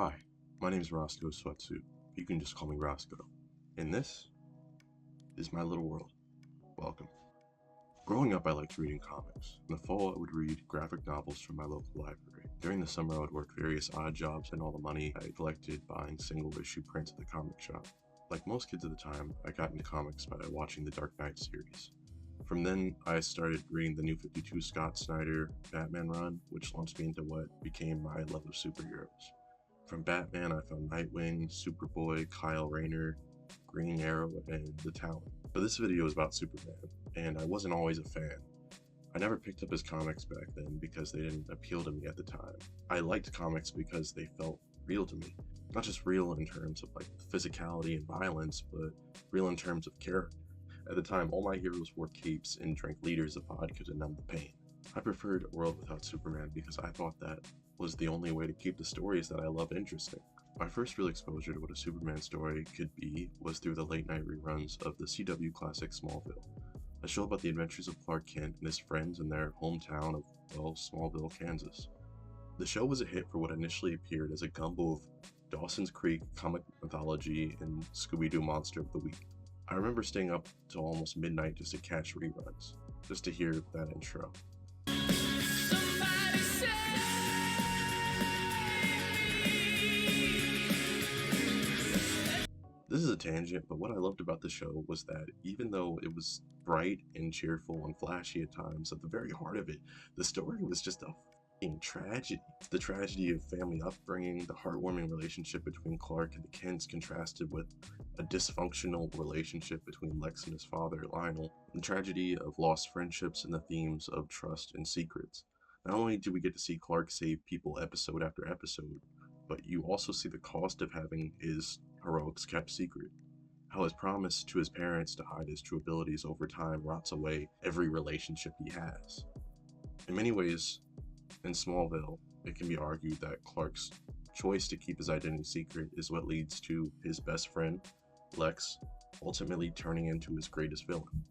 Hi, my name is Roscoe Sweatsuit. You can just call me Roscoe. And this is my little world. Welcome. Growing up, I liked reading comics. In the fall, I would read graphic novels from my local library. During the summer, I would work various odd jobs, and all the money I collected buying single-issue prints at the comic shop. Like most kids at the time, I got into comics by watching the Dark Knight series. From then, I started reading the New 52 Scott Snyder Batman run, which launched me into what became my love of superheroes. From Batman, I found Nightwing, Superboy, Kyle Rayner, Green Arrow, and The Talon. But this video is about Superman, and I wasn't always a fan. I never picked up his comics back then because they didn't appeal to me at the time. I liked comics because they felt real to me. Not just real in terms of like physicality and violence, but real in terms of character. At the time, all my heroes wore capes and drank liters of vodka to numb the pain. I preferred a world without Superman because I thought that was the only way to keep the stories that I love interesting. My first real exposure to what a Superman story could be was through the late night reruns of the CW classic Smallville, a show about the adventures of Clark Kent and his friends in their hometown of, well, Smallville, Kansas. The show was a hit for what initially appeared as a gumbo of Dawson's Creek, comic mythology, and Scooby-Doo Monster of the Week. I remember staying up till almost midnight just to catch reruns, just to hear that intro. This is a tangent, but what I loved about the show was that even though it was bright and cheerful and flashy at times, at the very heart of it, the story was just a fucking tragedy. The tragedy of family upbringing, the heartwarming relationship between Clark and the Kents contrasted with a dysfunctional relationship between Lex and his father, Lionel, the tragedy of lost friendships and the themes of trust and secrets. Not only do we get to see Clark save people episode after episode, but you also see the cost of having his heroics kept secret. How his promise to his parents to hide his true abilities over time rots away every relationship he has. In many ways, in Smallville, it can be argued that Clark's choice to keep his identity secret is what leads to his best friend, Lex, ultimately turning into his greatest villain.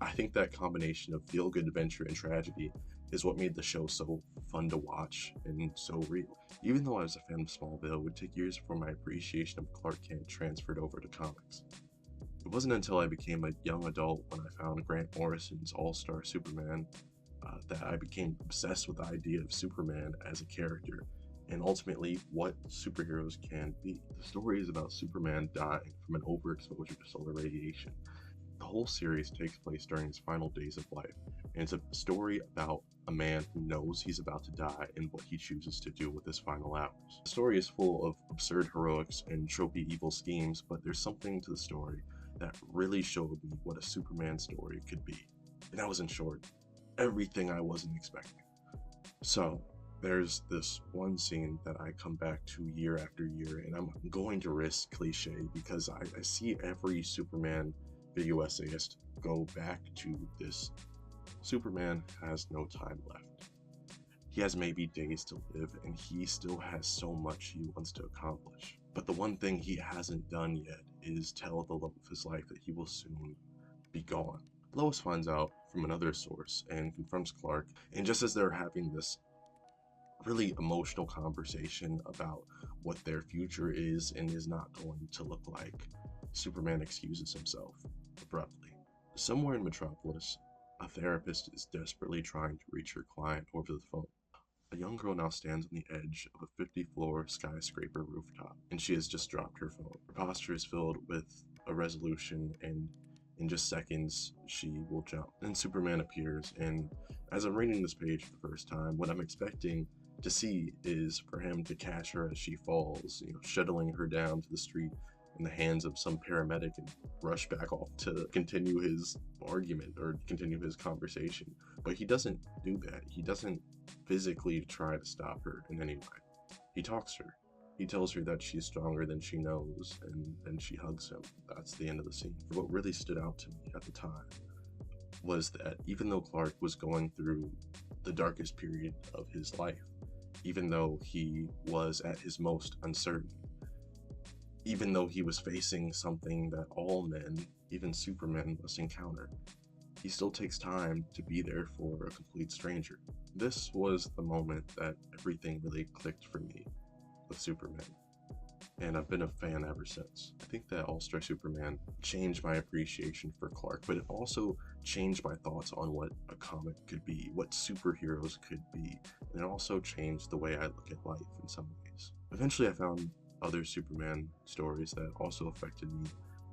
I think that combination of feel-good adventure and tragedy is what made the show so fun to watch and so real. Even though I was a fan of Smallville, it would take years before my appreciation of Clark Kent transferred over to comics. It wasn't until I became a young adult when I found Grant Morrison's All-Star Superman that I became obsessed with the idea of Superman as a character and ultimately what superheroes can be. The story is about Superman dying from an overexposure to solar radiation. The whole series takes place during his final days of life, and it's a story about a man who knows he's about to die and what he chooses to do with his final hours. The story is full of absurd heroics and tropey evil schemes, but there's something to the story that really showed me what a Superman story could be. And that was, in short, everything I wasn't expecting. So, there's this one scene that I come back to year after year, and I'm going to risk cliche because I see every Superman video essayist go back to this. Superman has no time left. He has maybe days to live, and he still has so much he wants to accomplish. But the one thing he hasn't done yet is tell the love of his life that he will soon be gone. Lois finds out from another source and confronts Clark, and just as they're having this really emotional conversation about what their future is and is not going to look like, Superman excuses himself abruptly. Somewhere in Metropolis, a therapist is desperately trying to reach her client over the phone. A young girl now stands on the edge of a 50-floor skyscraper rooftop, and she has just dropped her phone. Her posture is filled with a resolution, and in just seconds, she will jump. Then Superman appears, and as I'm reading this page for the first time, what I'm expecting to see is for him to catch her as she falls, shuttling her down to the street in the hands of some paramedic and rush back off to continue his argument or continue his conversation. But he doesn't do that. He doesn't physically try to stop her in any way. He talks to her. He tells her that she's stronger than she knows, and then she hugs him. That's the end of the scene. What really stood out to me at the time was that even though Clark was going through the darkest period of his life, even though he was at his most uncertain, even though he was facing something that all men, even Superman, must encounter, he still takes time to be there for a complete stranger. This was the moment that everything really clicked for me. of Superman, and I've been a fan ever since. I think that All-Star Superman changed my appreciation for Clark, but it also changed my thoughts on what a comic could be, what superheroes could be, and it also changed the way I look at life in some ways. Eventually, I found other Superman stories that also affected me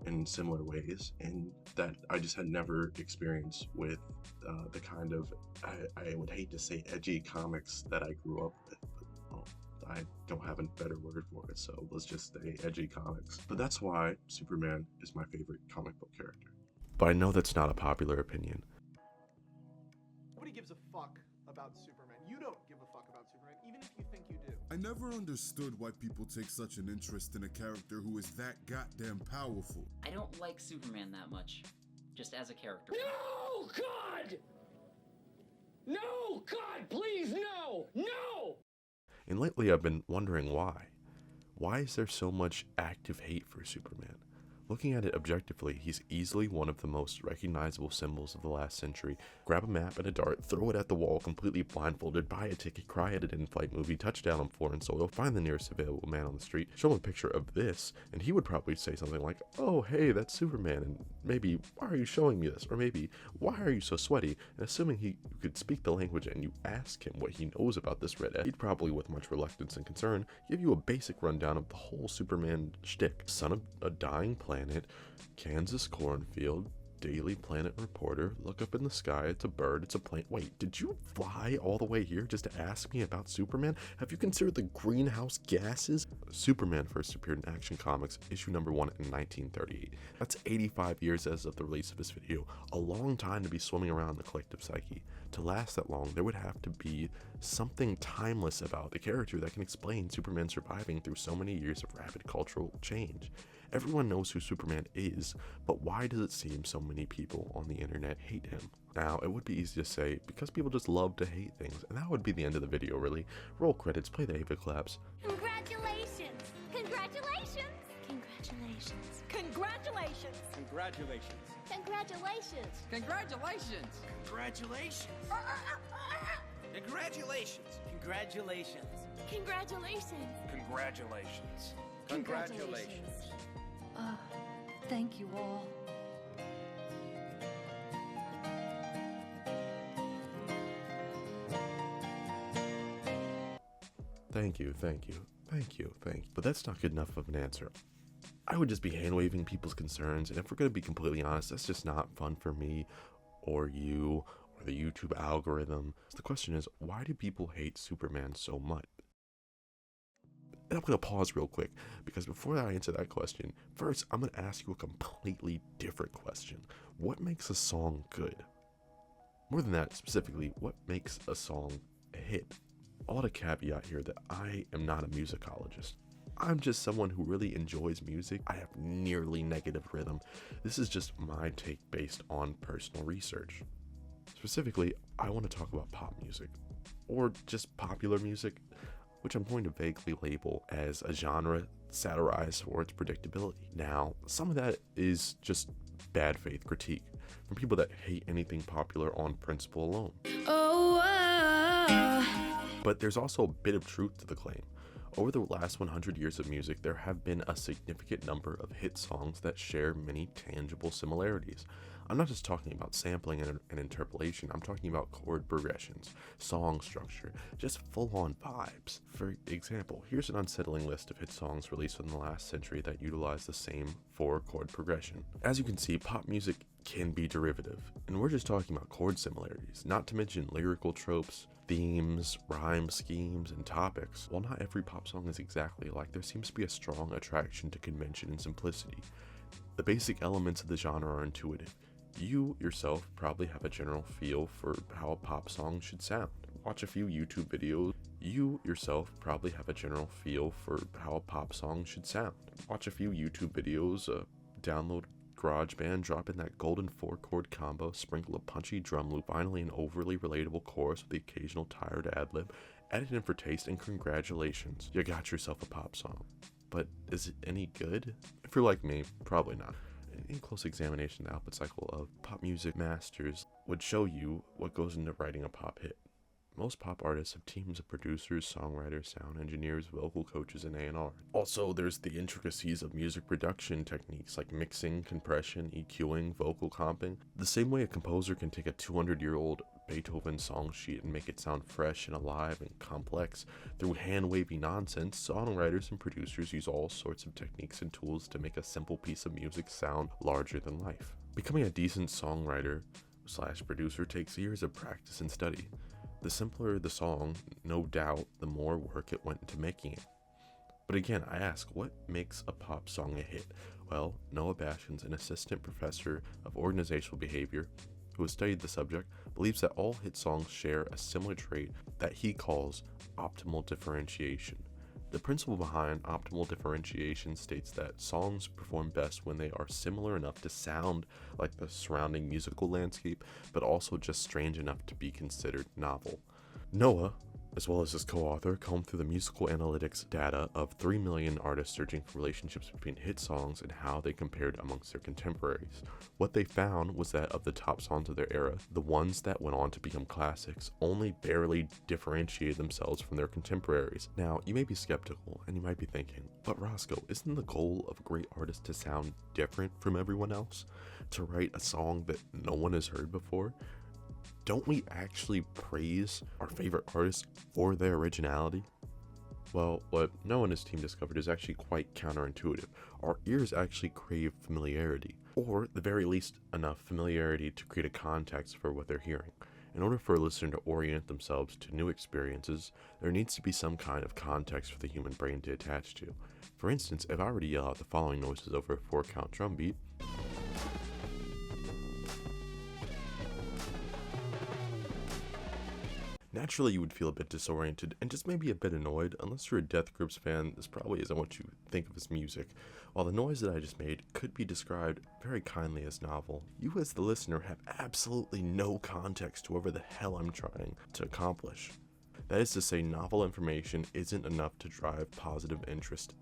in similar ways, and that I just had never experienced with the kind of, I would hate to say edgy comics that I grew up with, but well, I don't have a better word for it, so let's just say edgy comics. But that's why Superman is my favorite comic book character. But I know that's not a popular opinion. Nobody gives a fuck about Superman. You don't give a fuck about Superman, even if you think you do. I never understood why people take such an interest in a character who is that goddamn powerful. I don't like Superman that much, just as a character. No, God! No, God, please, no! No! And lately I've been wondering why. Why is there so much active hate for Superman? Looking at it objectively, he's easily one of the most recognizable symbols of the last century. Grab a map and a dart, throw it at the wall completely blindfolded, buy a ticket, cry at an in-flight movie, touch down on foreign soil, find the nearest available man on the street, show him a picture of this, and he would probably say something like, "Oh, hey, that's Superman," and maybe, "Why are you showing me this?" Or maybe, "Why are you so sweaty?" And assuming he could speak the language and you ask him what he knows about this red, he'd probably, with much reluctance and concern, give you a basic rundown of the whole Superman shtick. Son of a dying planet, Kansas cornfield, Daily Planet reporter, look up in the sky, it's a bird, it's a plane. Wait, did you fly all the way here just to ask me about Superman? Have you considered the greenhouse gases? Superman first appeared in Action Comics, issue number 1 in 1938. That's 85 years as of the release of this video, a long time to be swimming around the collective psyche. To last that long, there would have to be something timeless about the character that can explain Superman surviving through so many years of rapid cultural change. Everyone knows who Superman is, but why does it seem so many people on the internet hate him? Now, it would be easy to say, because people just love to hate things, and that would be the end of the video, really. Roll credits, play the Ava claps. Congratulations! Congratulations! Congratulations! Congratulations! Congratulations. Congratulations! Congratulations. Congratulations! Congratulations! Congratulations! Congratulations! Congratulations! Congratulations. Thank you all. Thank you. But that's not good enough of an answer. I would just be hand-waving people's concerns, and if we're going to be completely honest, that's just not fun for me, or you, or the YouTube algorithm. So the question is, why do people hate Superman so much? And I'm going to pause real quick, because before I answer that question, first I'm going to ask you a completely different question. What makes a song good? More than that, specifically, what makes a song a hit? I'll add a caveat here that I am not a musicologist. I'm just someone who really enjoys music. I have nearly negative rhythm. This is just my take based on personal research. Specifically, I want to talk about pop music, or just popular music, which I'm going to vaguely label as a genre satirized for its predictability. Now, some of that is just bad faith critique from people that hate anything popular on principle alone. But there's also a bit of truth to the claim. Over the last 100 years of music, there have been a significant number of hit songs that share many tangible similarities. I'm not just talking about sampling and interpolation, I'm talking about chord progressions, song structure, just full-on vibes. For example, here's an unsettling list of hit songs released in the last century that utilize the same 4-chord progression. As you can see, pop music can be derivative, and we're just talking about chord similarities, not to mention lyrical tropes, themes, rhyme schemes, and topics. While not every pop song is exactly alike, there seems to be a strong attraction to convention and simplicity. The basic elements of the genre are intuitive. You yourself probably have a general feel for how a pop song should sound. Watch a few YouTube videos. You yourself probably have a general feel for how a pop song should sound. Watch a few YouTube videos, download GarageBand, drop in that golden 4-chord combo, sprinkle a punchy drum loop, finally an overly relatable chorus with the occasional tired ad-lib, edit in for taste, and congratulations, you got yourself a pop song. But is it any good? If you're like me, probably not. In close examination, the output cycle of pop music masters would show you what goes into writing a pop hit. most pop artists have teams of producers, songwriters, sound engineers, vocal coaches, and A&R. Also, there's the intricacies of music production techniques like mixing, compression, EQing, vocal comping. The same way a composer can take a 200-year-old Beethoven song sheet and make it sound fresh and alive and complex through hand-wavy nonsense, songwriters and producers use all sorts of techniques and tools to make a simple piece of music sound larger than life. Becoming a decent songwriter/producer takes years of practice and study. The simpler the song, no doubt, the more work it went into making it. But again, I ask, what makes a pop song a hit? Well, Noah Bastion's an assistant professor of organizational behavior who has studied the subject, believes that all hit songs share a similar trait that he calls optimal differentiation. The principle behind optimal differentiation states that songs perform best when they are similar enough to sound like the surrounding musical landscape, but also just strange enough to be considered novel. Noah, as well as his co-author, combed through the musical analytics data of 3 million artists searching for relationships between hit songs and how they compared amongst their contemporaries. What they found was that of the top songs of their era, the ones that went on to become classics only barely differentiated themselves from their contemporaries. Now, you may be skeptical and you might be thinking, but Roscoe, isn't the goal of a great artist to sound different from everyone else? To write a song that no one has heard before? Don't we actually praise our favorite artists for their originality? Well, what Noah and his team discovered is actually quite counterintuitive. Our ears actually crave familiarity, or at the very least enough familiarity to create a context for what they're hearing. In order for a listener to orient themselves to new experiences, there needs to be some kind of context for the human brain to attach to. For instance, if I were to yell out the following noises over a 4-count drum beat, naturally, you would feel a bit disoriented and just maybe a bit annoyed. Unless you're a Death Grips fan, this probably isn't what you think of as music. While the noise that I just made could be described very kindly as novel, you as the listener have absolutely no context to whatever the hell I'm trying to accomplish. That is to say, novel information isn't enough to drive positive interest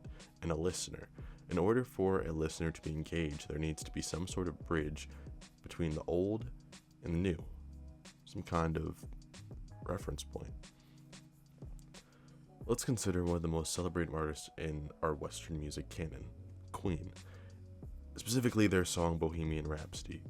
in a listener. In order for a listener to be engaged, there needs to be some sort of bridge between the old and the new. Some kind of reference point. Let's consider one of the most celebrated artists in our Western music canon, Queen. Specifically their song Bohemian Rhapsody.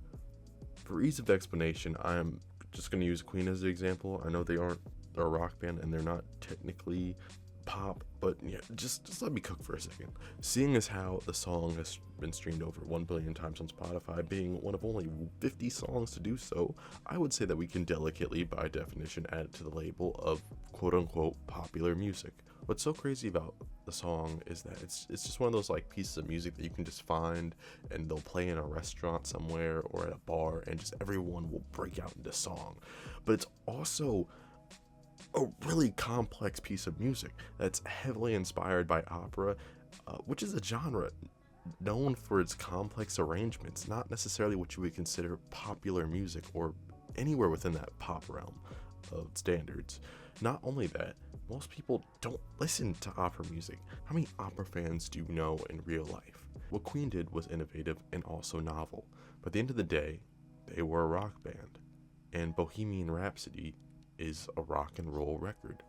For ease of explanation, I am just going to use Queen as an example. I know they're a rock band and they're not technically pop, but yeah, just let me cook for a second. Seeing as how the song has been streamed over 1 billion times on Spotify, being one of only 50 songs to do so, I would say that we can delicately, by definition, add it to the label of quote-unquote popular music. What's so crazy about the song is that it's just one of those like pieces of music that you can just find and they'll play in a restaurant somewhere or at a bar and just everyone will break out into song. But it's also a really complex piece of music that's heavily inspired by opera, which is a genre known for its complex arrangements, not necessarily what you would consider popular music or anywhere within that pop realm of standards. Not only that, most people don't listen to opera music. How many opera fans do you know in real life? What Queen did was innovative and also novel, but at the end of the day, they were a rock band, and Bohemian Rhapsody is a rock and roll record.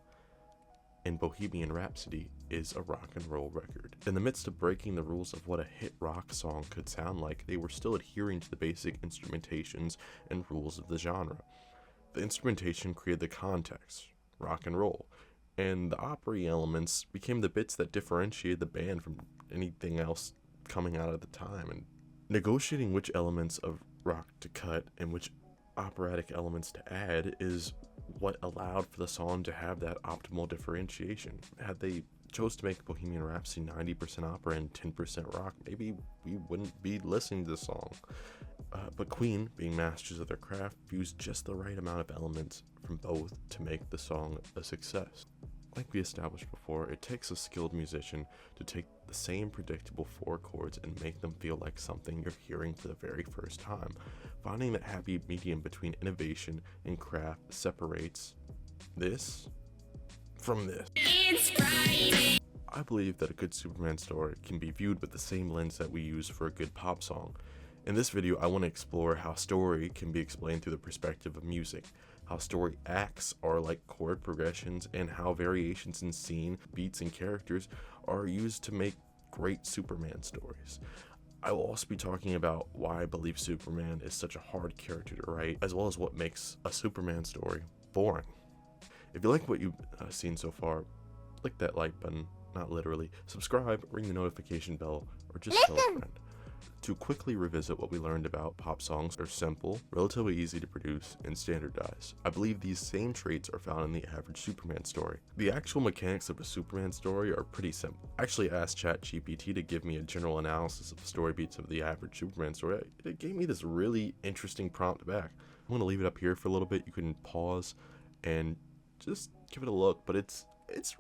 And Bohemian Rhapsody is a rock and roll record. In the midst of breaking the rules of what a hit rock song could sound like, they were still adhering to the basic instrumentations and rules of the genre. The instrumentation created the context, rock and roll, and the opera elements became the bits that differentiated the band from anything else coming out at the time. And negotiating which elements of rock to cut and which operatic elements to add is what allowed for the song to have that optimal differentiation. Had they chose to make Bohemian Rhapsody 90% opera and 10% rock, maybe we wouldn't be listening to the song. But Queen, being masters of their craft, fused just the right amount of elements from both to make the song a success. Like we established before, it takes a skilled musician to take the same predictable 4 chords and make them feel like something you're hearing for the very first time. Finding that happy medium between innovation and craft separates this from this. It's Friday. I believe that a good Superman story can be viewed with the same lens that we use for a good pop song. In this video, I want to explore how story can be explained through the perspective of music, how story acts are like chord progressions, and how variations in scene, beats, and characters are used to make great Superman stories. I will also be talking about why I believe Superman is such a hard character to write, as well as what makes a Superman story boring. If you like what you've seen so far, click that like button, not literally, subscribe, ring the notification bell, or just tell a friend. To quickly revisit what we learned about, pop songs are simple, relatively easy to produce, and standardized. I believe these same traits are found in the average Superman story. The actual mechanics of a Superman story are pretty simple. I actually asked ChatGPT to give me a general analysis of the story beats of the average Superman story. It gave me this really interesting prompt back. I'm going to leave it up here for a little bit. You can pause and just give it a look, but it's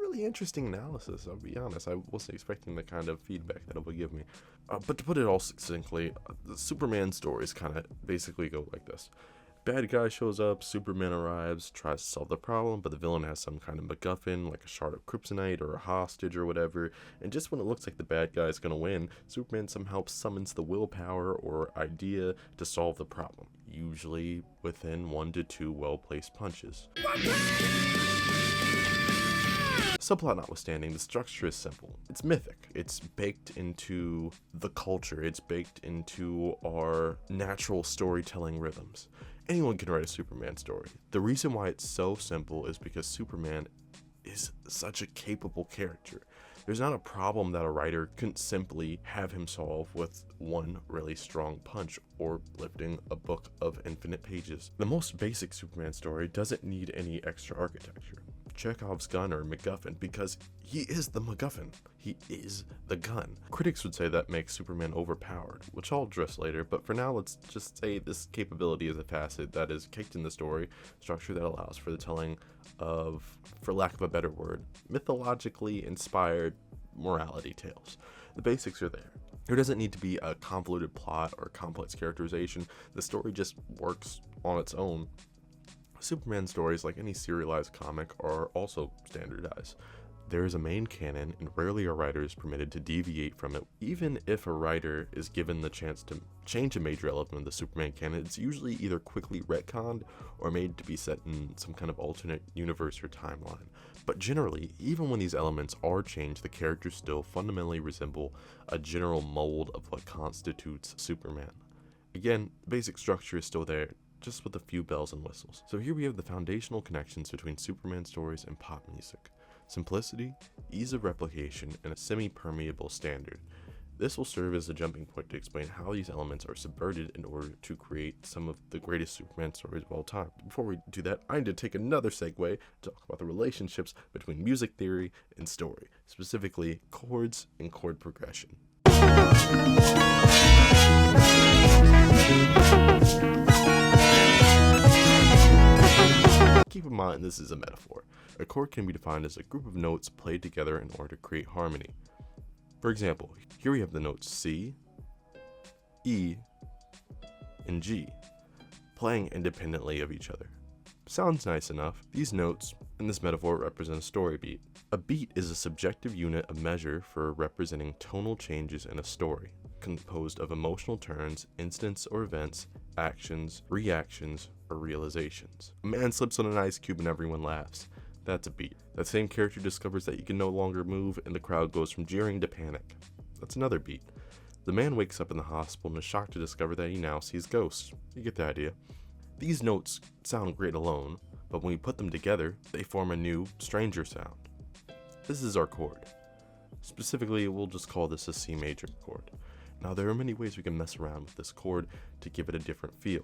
really interesting analysis, I'll be honest. I wasn't expecting the kind of feedback that it would give me. But to put it all succinctly, the Superman stories kind of basically go like this. Bad guy shows up, Superman arrives, tries to solve the problem, but the villain has some kind of MacGuffin, like a shard of kryptonite or a hostage or whatever, and just when it looks like the bad guy is going to win, Superman somehow summons the willpower or idea to solve the problem, usually within 1 to 2 well-placed punches. Subplot notwithstanding, the structure is simple. It's mythic. It's baked into the culture. It's baked into our natural storytelling rhythms. Anyone can write a Superman story. The reason why it's so simple is because Superman is such a capable character. There's not a problem that a writer couldn't simply have him solve with one really strong punch or lifting a book of infinite pages. The most basic Superman story doesn't need any extra architecture. Chekhov's gun or MacGuffin, because he is the MacGuffin. He is the gun. Critics would say that makes Superman overpowered, which I'll address later, but for now let's just say this capability is a facet that is kicked in the story structure that allows for the telling of, for lack of a better word, mythologically inspired morality tales. The basics are there. There doesn't need to be a convoluted plot or complex characterization. The story just works on its own. Superman stories, like any serialized comic, are also standardized. There is a main canon, and rarely a writer is permitted to deviate from it. Even if a writer is given the chance to change a major element of the Superman canon, it's usually either quickly retconned or made to be set in some kind of alternate universe or timeline. But generally, even when these elements are changed, the characters still fundamentally resemble a general mold of what constitutes Superman. Again, the basic structure is still there, just with a few bells and whistles. So here we have the foundational connections between Superman stories and pop music. Simplicity, ease of replication, and a semi-permeable standard. This will serve as a jumping point to explain how these elements are subverted in order to create some of the greatest Superman stories of all time. Before we do that, I need to take another segue to talk about the relationships between music theory and story, specifically chords and chord progression. Keep in mind this is a metaphor. A chord can be defined as a group of notes played together in order to create harmony. For example, here we have the notes C, E, and G, playing independently of each other. Sounds nice enough. These notes, in this metaphor, represent a story beat. A beat is a subjective unit of measure for representing tonal changes in a story, composed of emotional turns, incidents or events, actions, reactions, or realizations. A man slips on an ice cube and everyone laughs. That's a beat. That same character discovers that he can no longer move and the crowd goes from jeering to panic. That's another beat. The man wakes up in the hospital and is shocked to discover that he now sees ghosts. You get the idea. These notes sound great alone, but when we put them together, they form a new, stranger sound. This is our chord. Specifically, we'll just call this a C major chord. Now, there are many ways we can mess around with this chord to give it a different feel.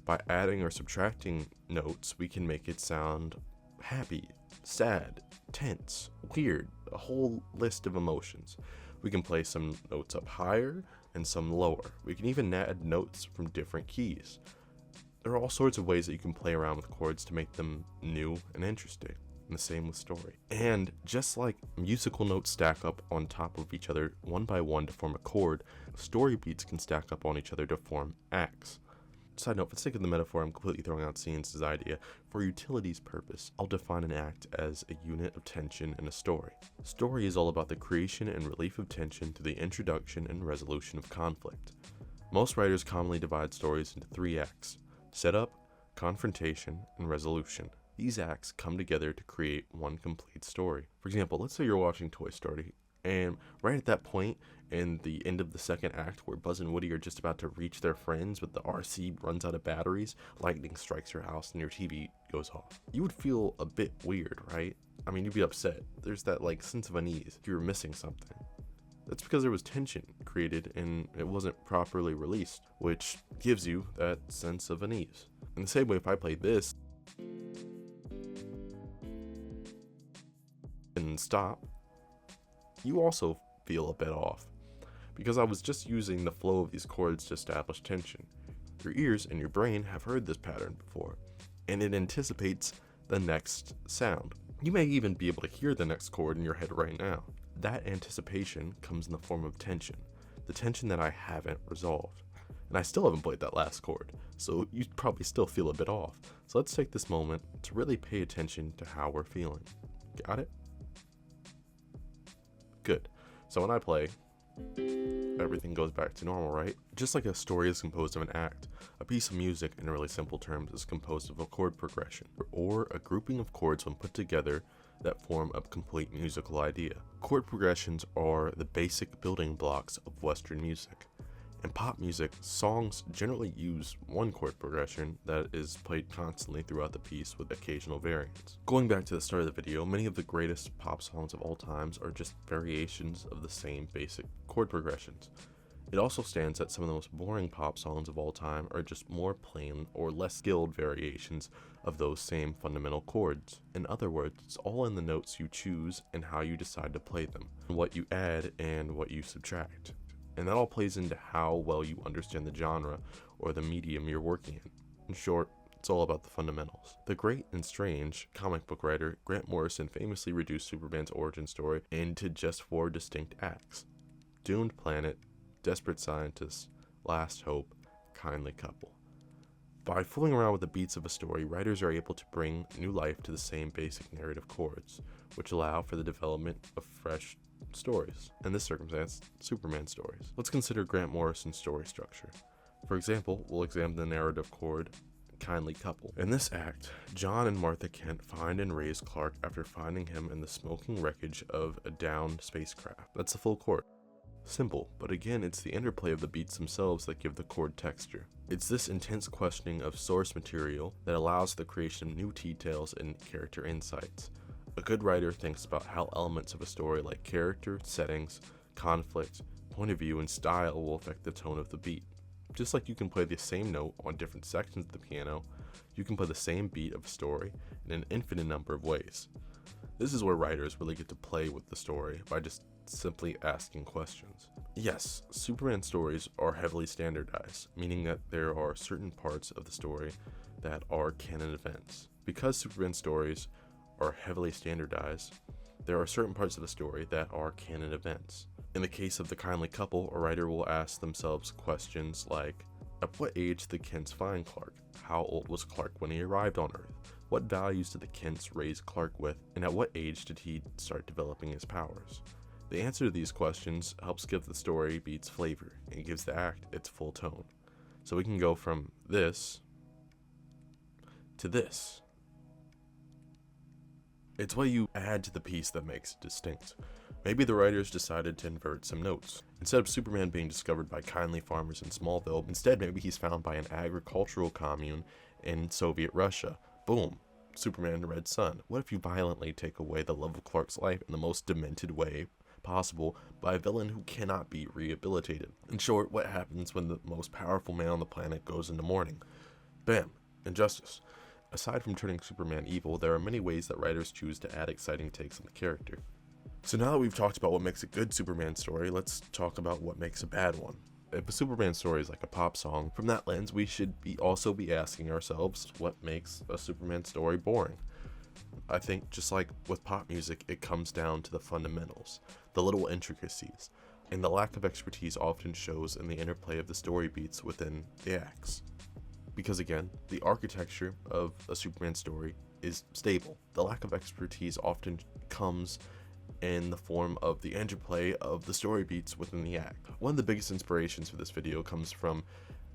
By adding or subtracting notes, we can make it sound happy, sad, tense, weird, a whole list of emotions. We can play some notes up higher and some lower. We can even add notes from different keys. There are all sorts of ways that you can play around with chords to make them new and interesting. And the same with story. And just like musical notes stack up on top of each other one by one to form a chord, story beats can stack up on each other to form acts. Side note, for the sake of the metaphor, I'm completely throwing out Scenes' idea. For utility's purpose, I'll define an act as a unit of tension in a story. Story is all about the creation and relief of tension through the introduction and resolution of conflict. Most writers commonly divide stories into 3 acts: setup, confrontation, and resolution. These acts come together to create one complete story. For example, let's say you're watching Toy Story, and right at that point in the end of the second act where Buzz and Woody are just about to reach their friends, but the RC runs out of batteries, lightning strikes your house, and your TV goes off. You would feel a bit weird, right? I mean, you'd be upset. There's that like sense of unease. You were missing something. That's because there was tension created and it wasn't properly released, which gives you that sense of unease. In the same way, if I played this and stop, you also feel a bit off, because I was just using the flow of these chords to establish tension. Your ears and your brain have heard this pattern before, and it anticipates the next sound. You may even be able to hear the next chord in your head right now. That anticipation comes in the form of tension, the tension that I haven't resolved. And I still haven't played that last chord, so you probably still feel a bit off. So let's take this moment to really pay attention to how we're feeling. Got it? Good. So when I play, everything goes back to normal, right? Just like a story is composed of an act, a piece of music, in really simple terms, is composed of a chord progression, or a grouping of chords when put together that form a complete musical idea. Chord progressions are the basic building blocks of Western music. In pop music, songs generally use one chord progression that is played constantly throughout the piece with occasional variants. Going back to the start of the video, many of the greatest pop songs of all times are just variations of the same basic chord progressions. It also stands that some of the most boring pop songs of all time are just more plain or less skilled variations of those same fundamental chords. In other words, it's all in the notes you choose and how you decide to play them, and what you add and what you subtract. And that all plays into how well you understand the genre or the medium you're working in. In short, it's all about the fundamentals. The great and strange comic book writer Grant Morrison famously reduced Superman's origin story into just 4 distinct acts: Doomed Planet, Desperate Scientist, Last Hope, Kindly Couple. By fooling around with the beats of a story, writers are able to bring new life to the same basic narrative chords, which allow for the development of fresh stories. In this circumstance, Superman stories. Let's consider Grant Morrison's story structure. For example, we'll examine the narrative chord Kindly Couple. In this act, John and Martha Kent find and raise Clark after finding him in the smoking wreckage of a downed spacecraft. That's the full chord. Simple, but again, it's the interplay of the beats themselves that give the chord texture. It's this intense questioning of source material that allows the creation of new details and character insights. A good writer thinks about how elements of a story like character, settings, conflict, point of view, and style will affect the tone of the beat. Just like you can play the same note on different sections of the piano, you can play the same beat of a story in an infinite number of ways. This is where writers really get to play with the story by just simply asking questions. Yes, Superman stories are heavily standardized, meaning that there are certain parts of the story that are canon events. Because Superman stories are heavily standardized, there are certain parts of the story that are canon events. In the case of the Kindly Couple, a writer will ask themselves questions like, at what age did the Kents find Clark? How old was Clark when he arrived on Earth? What values did the Kents raise Clark with? And at what age did he start developing his powers? The answer to these questions helps give the story beats flavor and gives the act its full tone. So we can go from this to this. It's what you add to the piece that makes it distinct. Maybe the writers decided to invert some notes. Instead of Superman being discovered by kindly farmers in Smallville, instead maybe he's found by an agricultural commune in Soviet Russia. Boom. Superman Red Sun. What if you violently take away the love of Clark's life in the most demented way possible by a villain who cannot be rehabilitated? In short, what happens when the most powerful man on the planet goes into mourning? Bam. Injustice. Aside from turning Superman evil, there are many ways that writers choose to add exciting takes on the character. So now that we've talked about what makes a good Superman story, let's talk about what makes a bad one. If a Superman story is like a pop song, from that lens we should also be asking ourselves what makes a Superman story boring. I think just like with pop music, it comes down to the fundamentals, the little intricacies, and the lack of expertise often shows in the interplay of the story beats within the acts. Because again, the architecture of a Superman story is stable. The lack of expertise often comes in the form of the interplay of the story beats within the act. One of the biggest inspirations for this video comes from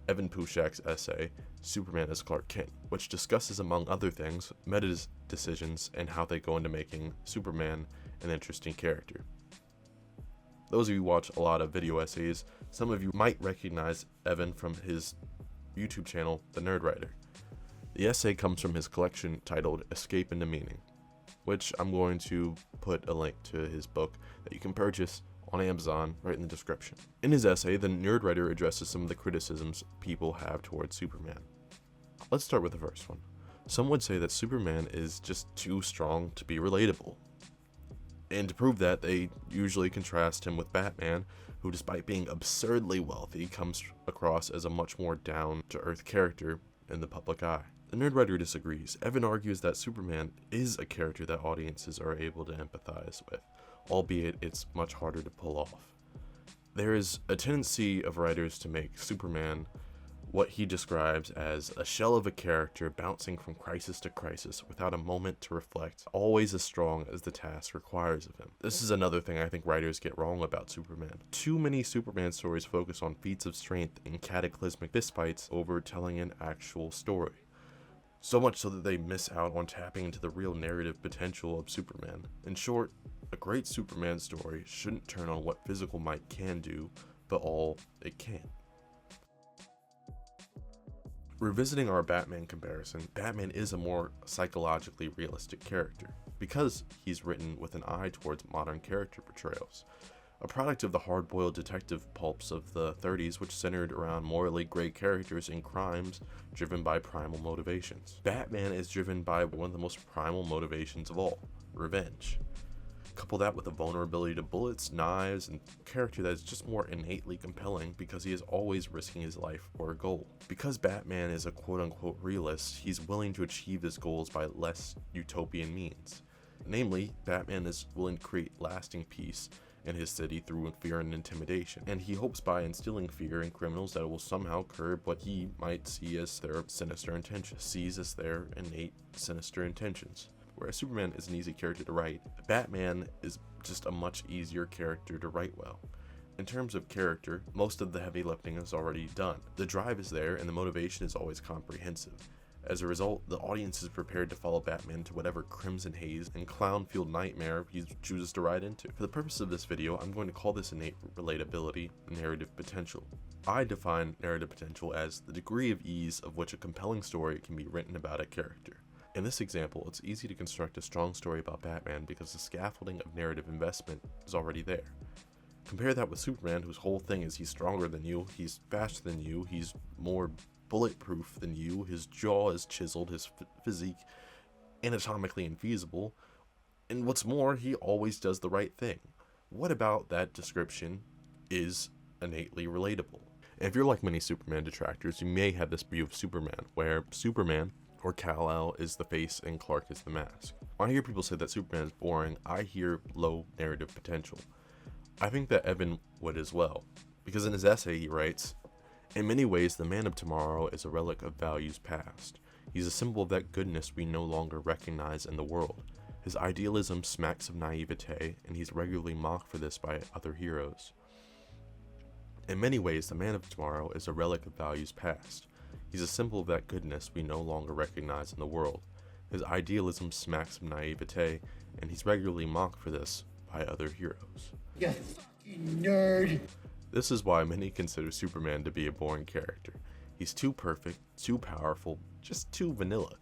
Evan Pushak's essay, Superman as Clark Kent, which discusses, among other things, Meta's decisions and how they go into making Superman an interesting character. Those of you who watch a lot of video essays, some of you might recognize Evan from his YouTube channel, The Nerd Writer. The essay comes from his collection titled Escape into Meaning, which I'm going to put a link to his book that you can purchase on Amazon right in the description. In his essay, the Nerd Writer addresses some of the criticisms people have towards Superman. Let's start with the first one. Some would say that Superman is just too strong to be relatable. And to prove that, they usually contrast him with Batman, who despite being absurdly wealthy, comes across as a much more down-to-earth character in the public eye. The Nerd Writer disagrees. Evan argues that Superman is a character that audiences are able to empathize with, albeit it's much harder to pull off. There is a tendency of writers to make Superman what he describes as a shell of a character bouncing from crisis to crisis without a moment to reflect, always as strong as the task requires of him. This is another thing I think writers get wrong about Superman. Too many Superman stories focus on feats of strength and cataclysmic fistfights over telling an actual story. So much so that they miss out on tapping into the real narrative potential of Superman. In short, a great Superman story shouldn't turn on what physical might can do, but all it can. Revisiting our Batman comparison, Batman is a more psychologically realistic character, because he's written with an eye towards modern character portrayals. A product of the hard-boiled detective pulps of the 30s, which centered around morally gray characters and crimes driven by primal motivations. Batman is driven by one of the most primal motivations of all, revenge. Couple that with a vulnerability to bullets, knives, and a character that is just more innately compelling because he is always risking his life for a goal. Because Batman is a quote-unquote realist, he's willing to achieve his goals by less utopian means. Namely, Batman is willing to create lasting peace in his city through fear and intimidation, and he hopes by instilling fear in criminals that it will somehow curb what he might see as their sinister innate sinister intentions. Whereas Superman is an easy character to write, Batman is just a much easier character to write well. In terms of character, most of the heavy lifting is already done. The drive is there and the motivation is always comprehensive. As a result, the audience is prepared to follow Batman to whatever crimson haze and clown-fueled nightmare he chooses to ride into. For the purpose of this video, I'm going to call this innate relatability narrative potential. I define narrative potential as the degree of ease of which a compelling story can be written about a character. In this example, it's easy to construct a strong story about Batman because the scaffolding of narrative investment is already there. Compare that with Superman, whose whole thing is he's stronger than you, he's faster than you, he's more bulletproof than you, his jaw is chiseled, his physique anatomically infeasible, and what's more, he always does the right thing. What about that description is innately relatable? And if you're like many Superman detractors, you may have this view of Superman, where Superman or Kal-El is the face and Clark is the mask. When I hear people say that Superman is boring, I hear low narrative potential. I think that Evan would as well, because in his essay he writes, "In many ways, the man of tomorrow is a relic of values past. He's a symbol of that goodness we no longer recognize in the world. His idealism smacks of naivete, and he's regularly mocked for this by other heroes. In many ways, the man of tomorrow is a relic of values past. He's a symbol of that goodness we no longer recognize in the world. His idealism smacks of naivete, and he's regularly mocked for this by other heroes." You fucking nerd. This is why many consider Superman to be a boring character. He's too perfect, too powerful, just too vanilla.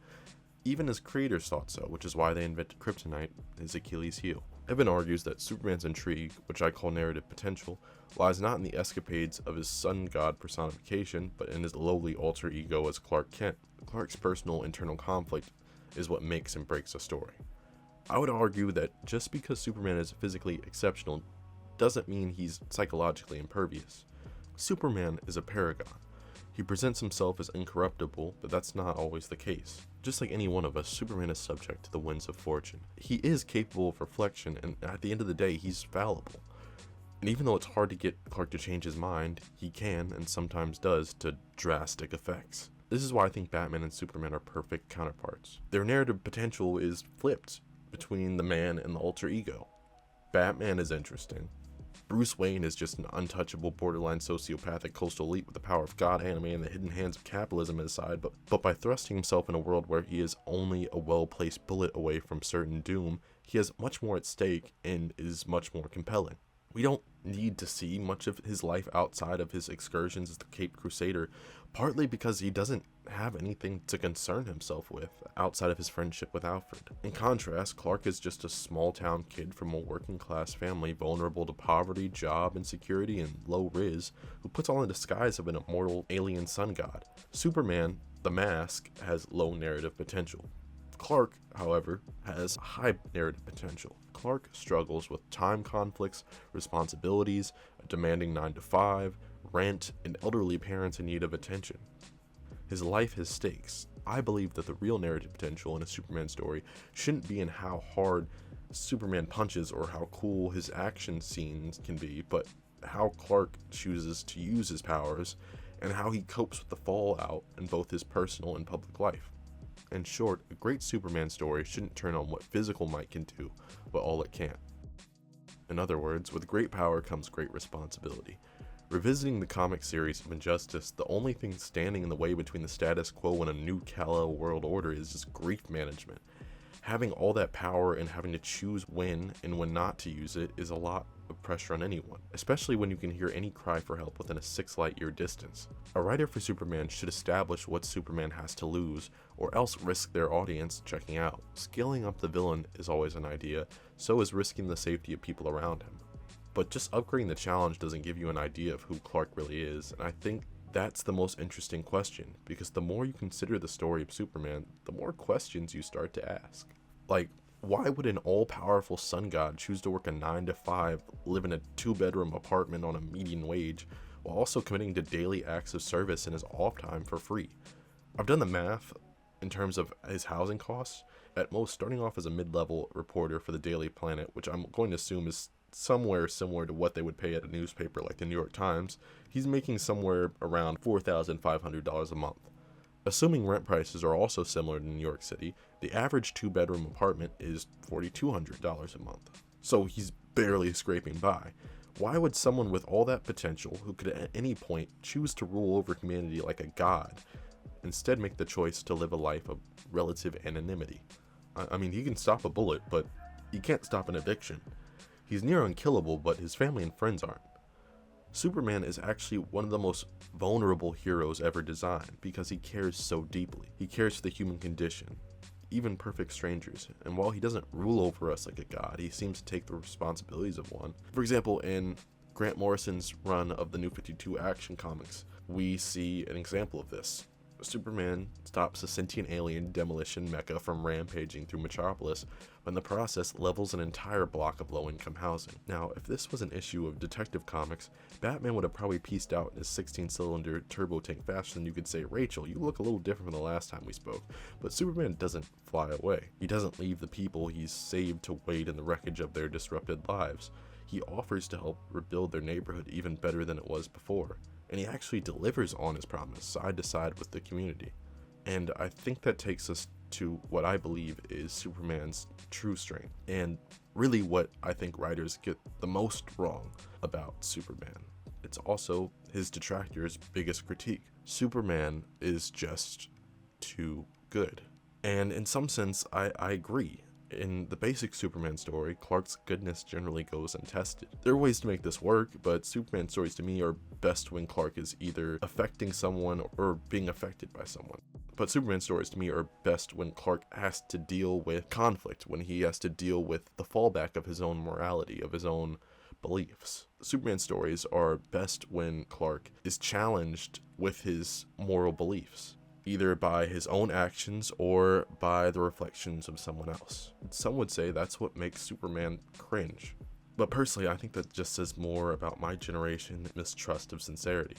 Even his creators thought so, which is why they invented kryptonite, his Achilles heel. Evan argues that Superman's intrigue, which I call narrative potential, lies not in the escapades of his sun god personification, but in his lowly alter ego as Clark Kent. Clark's personal internal conflict is what makes and breaks a story. I would argue that just because Superman is physically exceptional doesn't mean he's psychologically impervious. Superman is a paragon. He presents himself as incorruptible, but that's not always the case. Just like any one of us, Superman is subject to the winds of fortune. He is capable of reflection, and at the end of the day, he's fallible. And even though it's hard to get Clark to change his mind, he can, and sometimes does, to drastic effects. This is why I think Batman and Superman are perfect counterparts. Their narrative potential is flipped between the man and the alter ego. Batman is interesting, Bruce Wayne is just an untouchable, borderline sociopathic coastal elite with the power of God animating the hidden hands of capitalism at his side, but by thrusting himself in a world where he is only a well-placed bullet away from certain doom, he has much more at stake and is much more compelling. We don't need to see much of his life outside of his excursions as the Caped Crusader, partly because he doesn't have anything to concern himself with outside of his friendship with Alfred. In contrast, Clark is just a small-town kid from a working-class family vulnerable to poverty, job insecurity, and low riz, who puts on the disguise of an immortal alien sun god. Superman, the Mask, has low narrative potential. Clark, however, has high narrative potential. Clark struggles with time conflicts, responsibilities, a demanding 9-to-5, rent, and elderly parents in need of attention. His life has stakes. I believe that the real narrative potential in a Superman story shouldn't be in how hard Superman punches or how cool his action scenes can be, but how Clark chooses to use his powers and how he copes with the fallout in both his personal and public life. In short, a great Superman story shouldn't turn on what physical might can do, but all it can. In other words, with great power comes great responsibility. Revisiting the comic series of Injustice, the only thing standing in the way between the status quo and a new Kal-El world order is just grief management. Having all that power and having to choose when and when not to use it is a lot of pressure on anyone, especially when you can hear any cry for help within a 6 light-year distance. A writer for Superman should establish what Superman has to lose, or else risk their audience checking out. Scaling up the villain is always an idea, so is risking the safety of people around him. But just upgrading the challenge doesn't give you an idea of who Clark really is, and I think that's the most interesting question, because the more you consider the story of Superman, the more questions you start to ask. Like, why would an all-powerful sun god choose to work a 9-to-5, live in a 2-bedroom apartment on a median wage, while also committing to daily acts of service in his off time for free? I've done the math in terms of his housing costs. At most, starting off as a mid-level reporter for the Daily Planet, which I'm going to assume is somewhere similar to what they would pay at a newspaper like the New York Times, he's making somewhere around $4,500 a month. Assuming rent prices are also similar to New York City, the average 2-bedroom apartment is $4,200 a month. So he's barely scraping by. Why would someone with all that potential, who could at any point choose to rule over humanity like a god, instead make the choice to live a life of relative anonymity? I mean, he can stop a bullet, but he can't stop an eviction. He's near unkillable, but his family and friends aren't. Superman is actually one of the most vulnerable heroes ever designed because he cares so deeply. He cares for the human condition, even perfect strangers, and while he doesn't rule over us like a god, he seems to take the responsibilities of one. For example, in Grant Morrison's run of the New 52 Action Comics, we see an example of this. Superman stops a sentient alien demolition mecha from rampaging through Metropolis, but in the process levels an entire block of low-income housing. Now, if this was an issue of Detective Comics, Batman would have probably pieced out in his 16-cylinder turbo tank faster than you could say, "Rachel, you look a little different from the last time we spoke." But Superman doesn't fly away. He doesn't leave the people he's saved to wait in the wreckage of their disrupted lives. He offers to help rebuild their neighborhood even better than it was before. And he actually delivers on his promise, side to side with the community. And I think that takes us to what I believe is Superman's true strength, and really what I think writers get the most wrong about Superman. It's also his detractors' biggest critique. Superman is just too good. And in some sense, I agree. In the basic Superman story, Clark's goodness generally goes untested. There are ways to make this work, but Superman stories to me are best when Clark is either affecting someone or being affected by someone. But Superman stories to me are best when Clark has to deal with conflict, when he has to deal with the fallback of his own morality, of his own beliefs. Superman stories are best when Clark is challenged with his moral beliefs, either by his own actions or by the reflections of someone else. Some would say that's what makes Superman cringe. But personally, I think that just says more about my generation's mistrust of sincerity.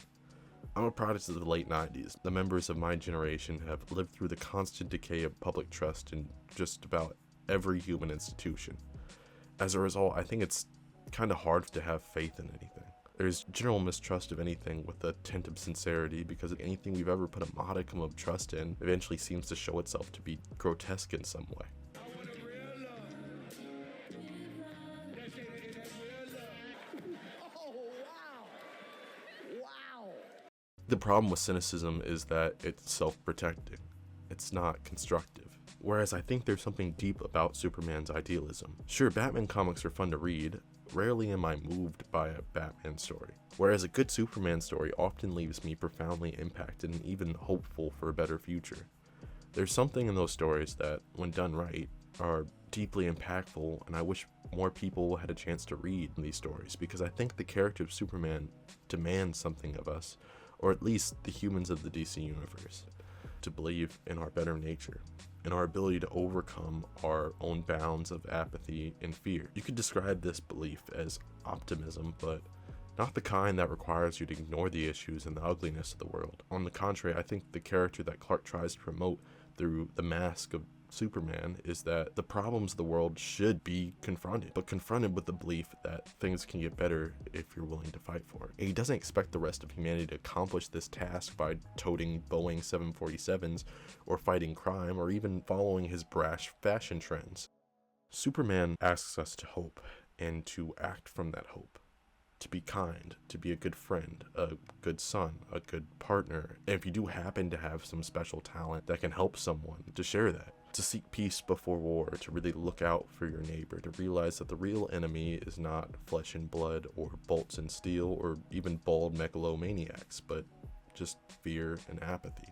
I'm a product of the late 90s. The members of my generation have lived through the constant decay of public trust in just about every human institution. As a result, I think it's kind of hard to have faith in anything. There's general mistrust of anything with a tint of sincerity, because anything we've ever put a modicum of trust in eventually seems to show itself to be grotesque in some way. The problem with cynicism is that it's self-protecting. It's not constructive. Whereas I think there's something deep about Superman's idealism. Sure, Batman comics are fun to read. Rarely am I moved by a Batman story. Whereas a good Superman story often leaves me profoundly impacted and even hopeful for a better future. There's something in those stories that, when done right, are deeply impactful, and I wish more people had a chance to read these stories, because I think the character of Superman demands something of us, or at least the humans of the DC universe, to believe in our better nature, in our ability to overcome our own bounds of apathy and fear. You could describe this belief as optimism, but not the kind that requires you to ignore the issues and the ugliness of the world. On the contrary, I think the character that Clark tries to promote through the mask of Superman is that the problems of the world should be confronted, but confronted with the belief that things can get better if you're willing to fight for it. And he doesn't expect the rest of humanity to accomplish this task by toting Boeing 747s or fighting crime or even following his brash fashion trends. Superman asks us to hope and to act from that hope. To be kind, to be a good friend, a good son, a good partner, and if you do happen to have some special talent that can help someone, to share that. To seek peace before war, to really look out for your neighbor, to realize that the real enemy is not flesh and blood or bolts and steel or even bald megalomaniacs, but just fear and apathy.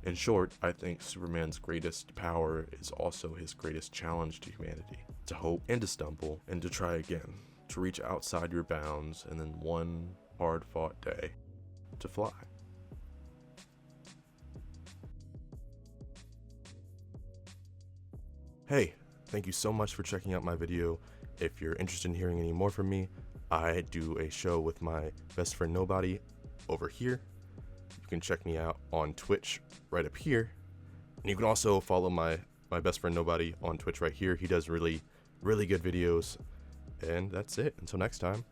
In short, I think Superman's greatest power is also his greatest challenge to humanity. To hope and to stumble and to try again. To reach outside your bounds and then one hard-fought day to fly. Hey, thank you so much for checking out my video. If you're interested in hearing any more from me, I do a show with my best friend Nobody over here. You can check me out on Twitch right up here. And you can also follow my best friend Nobody on Twitch right here. He does really, really good videos. And that's it. Until next time,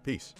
peace.